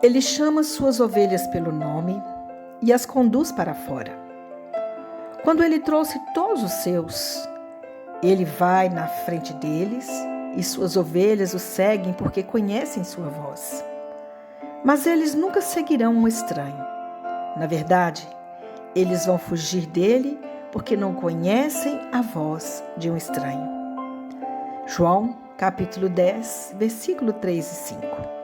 Ele chama suas ovelhas pelo nome e as conduz para fora. Quando ele trouxe todos os seus, ele vai na frente deles e suas ovelhas o seguem porque conhecem sua voz. Mas eles nunca seguirão um estranho. Na verdade, eles vão fugir dele porque não conhecem a voz de um estranho. João, capítulo 10, versículo 3 e 5.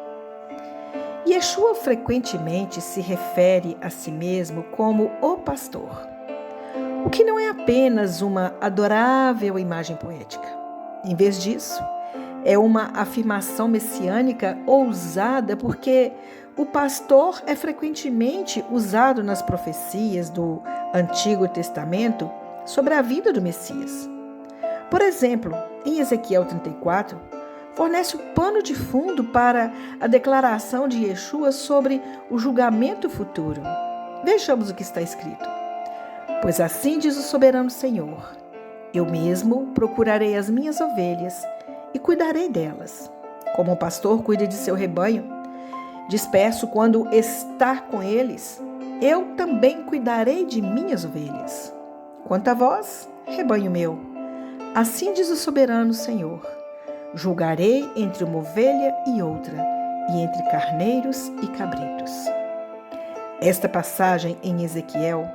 Yeshua frequentemente se refere a si mesmo como o pastor, o que não é apenas uma adorável imagem poética. Em vez disso, é uma afirmação messiânica ousada porque o pastor é frequentemente usado nas profecias do Antigo Testamento sobre a vida do Messias. Por exemplo, em Ezequiel 34, fornece o pano de fundo para a declaração de Yeshua sobre o julgamento futuro. Vejamos o que está escrito. Pois assim diz o soberano Senhor, eu mesmo procurarei as minhas ovelhas e cuidarei delas, como um pastor cuida de seu rebanho. Disperso quando está com eles, eu também cuidarei de minhas ovelhas. Quanto a vós, rebanho meu, assim diz o soberano Senhor, julgarei entre uma ovelha e outra, e entre carneiros e cabritos. Esta passagem em Ezequiel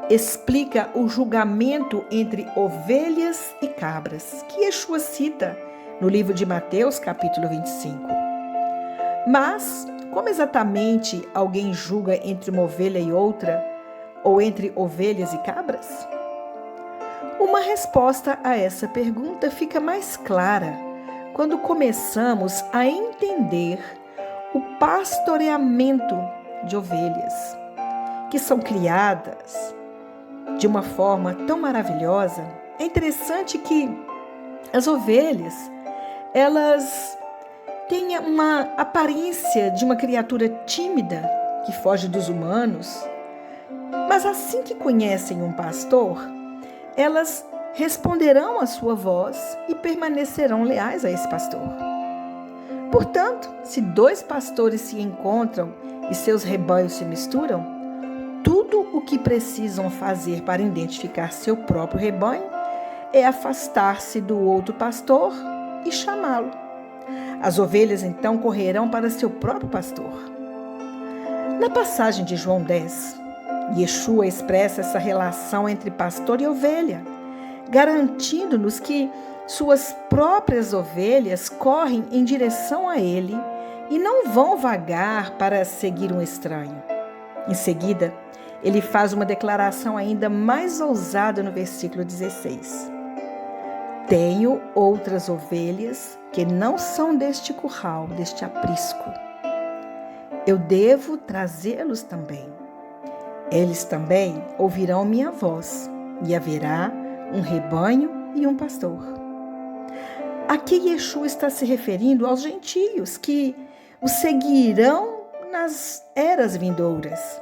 explica o julgamento entre ovelhas e cabras, que Yeshua cita no livro de Mateus, capítulo 25. Mas, como exatamente alguém julga entre uma ovelha e outra, ou entre ovelhas e cabras? Uma resposta a essa pergunta fica mais clara quando começamos a entender o pastoreamento de ovelhas, que são criadas de uma forma tão maravilhosa. É interessante que as ovelhas, elas têm uma aparência de uma criatura tímida que foge dos humanos, mas assim que conhecem um pastor, elas responderão à sua voz e permanecerão leais a esse pastor. Portanto, se dois pastores se encontram e seus rebanhos se misturam, tudo o que precisam fazer para identificar seu próprio rebanho é afastar-se do outro pastor e chamá-lo. As ovelhas então correrão para seu próprio pastor. Na passagem de João 10, Yeshua expressa essa relação entre pastor e ovelha, garantindo-nos que suas próprias ovelhas correm em direção a ele e não vão vagar para seguir um estranho. Em seguida, ele faz uma declaração ainda mais ousada no versículo 16. Tenho outras ovelhas que não são deste curral, deste aprisco. Eu devo trazê-los também. Eles também ouvirão minha voz, e haverá um rebanho e um pastor. Aqui Yeshua está se referindo aos gentios que o seguirão nas eras vindouras.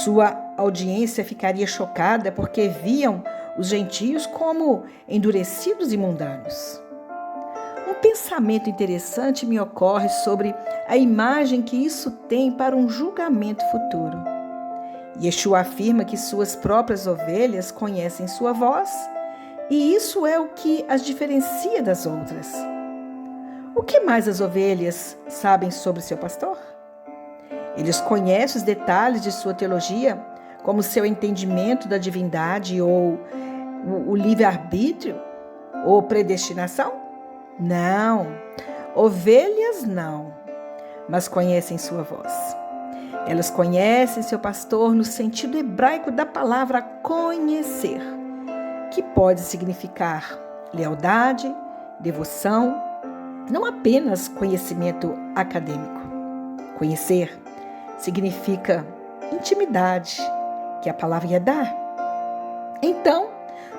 Sua audiência ficaria chocada porque viam os gentios como endurecidos e mundanos. Um pensamento interessante me ocorre sobre a imagem que isso tem para um julgamento futuro. Yeshua afirma que suas próprias ovelhas conhecem sua voz, e isso é o que as diferencia das outras. O que mais as ovelhas sabem sobre seu pastor? Eles conhecem os detalhes de sua teologia, como seu entendimento da divindade ou o livre-arbítrio ou predestinação? Não, ovelhas não, mas conhecem sua voz. Elas conhecem seu pastor no sentido hebraico da palavra conhecer, que pode significar lealdade, devoção, não apenas conhecimento acadêmico. Conhecer significa intimidade, que a palavra ia dar. Então,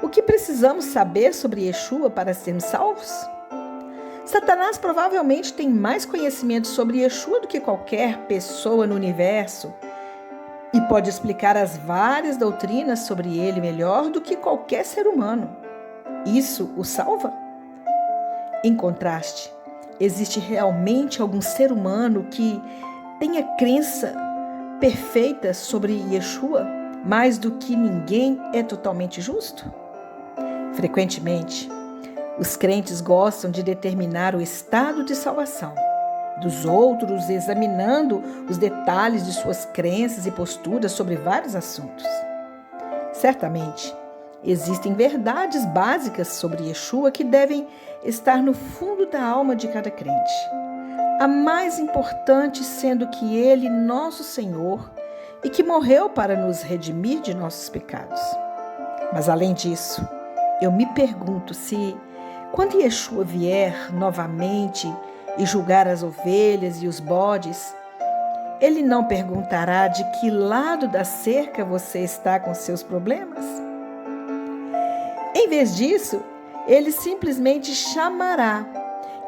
o que precisamos saber sobre Yeshua para sermos salvos? Satanás provavelmente tem mais conhecimento sobre Yeshua do que qualquer pessoa no universo e pode explicar as várias doutrinas sobre ele melhor do que qualquer ser humano. Isso o salva? Em contraste, existe realmente algum ser humano que tenha crença perfeita sobre Yeshua, mais do que ninguém é totalmente justo? Frequentemente, os crentes gostam de determinar o estado de salvação dos outros, examinando os detalhes de suas crenças e posturas sobre vários assuntos. Certamente, existem verdades básicas sobre Yeshua que devem estar no fundo da alma de cada crente. A mais importante sendo que Ele, nosso Senhor, e que morreu para nos redimir de nossos pecados. Mas além disso, eu me pergunto se, quando Yeshua vier novamente e julgar as ovelhas e os bodes, Ele não perguntará de que lado da cerca você está com seus problemas? Em vez disso, Ele simplesmente chamará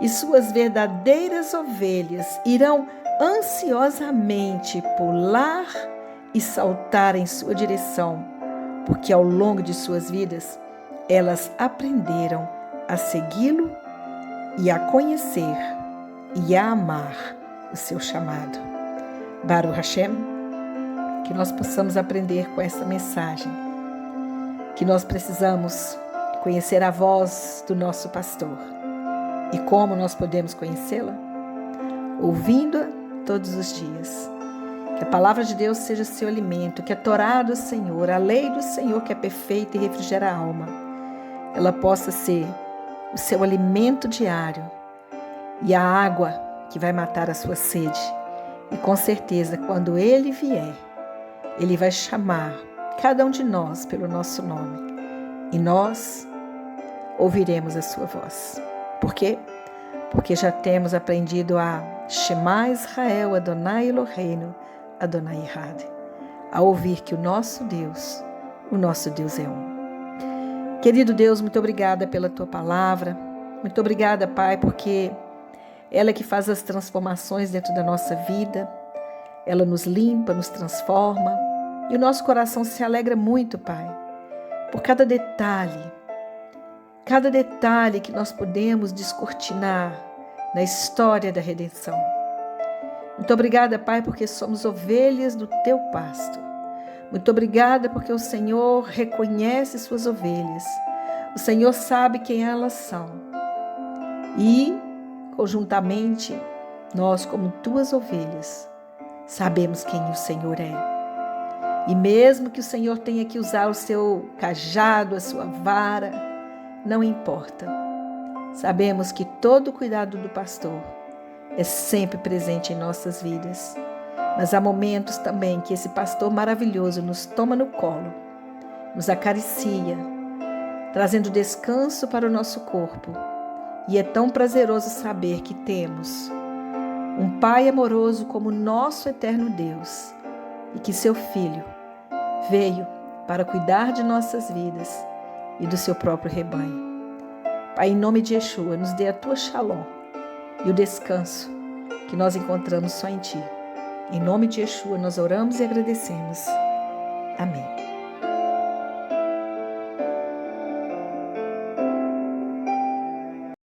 e suas verdadeiras ovelhas irão ansiosamente pular e saltar em sua direção, porque ao longo de suas vidas, elas aprenderam a segui-lo e a conhecer e a amar o seu chamado. Baruch Hashem, que nós possamos aprender com essa mensagem, que nós precisamos conhecer a voz do nosso pastor. E como nós podemos conhecê-la? Ouvindo-a todos os dias. Que a palavra de Deus seja seu alimento, que a Torá do Senhor, a lei do Senhor que é perfeita e refrigera a alma, ela possa ser o seu alimento diário e a água que vai matar a sua sede. E com certeza, quando Ele vier, Ele vai chamar cada um de nós pelo nosso nome. E nós ouviremos a sua voz. Por quê? Porque já temos aprendido a Shema Israel, Adonai Eloheinu, Adonai Echad. A ouvir que o nosso Deus é um. Querido Deus, muito obrigada pela Tua palavra. Muito obrigada, Pai, porque ela é que faz as transformações dentro da nossa vida. Ela nos limpa, nos transforma. E o nosso coração se alegra muito, Pai, por cada detalhe que nós podemos descortinar na história da redenção. Muito obrigada, Pai, porque somos ovelhas do Teu pasto. Muito obrigada porque o Senhor reconhece suas ovelhas. O Senhor sabe quem elas são. E, conjuntamente, nós, como Tuas ovelhas, sabemos quem o Senhor é. E mesmo que o Senhor tenha que usar o seu cajado, a sua vara, não importa. Sabemos que todo o cuidado do pastor é sempre presente em nossas vidas. Mas há momentos também que esse pastor maravilhoso nos toma no colo, nos acaricia, trazendo descanso para o nosso corpo. E é tão prazeroso saber que temos um Pai amoroso como nosso eterno Deus e que seu Filho veio para cuidar de nossas vidas e do seu próprio rebanho. Pai, em nome de Yeshua, nos dê a Tua Shalom e o descanso que nós encontramos só em Ti. Em nome de Yeshua, nós oramos e agradecemos. Amém.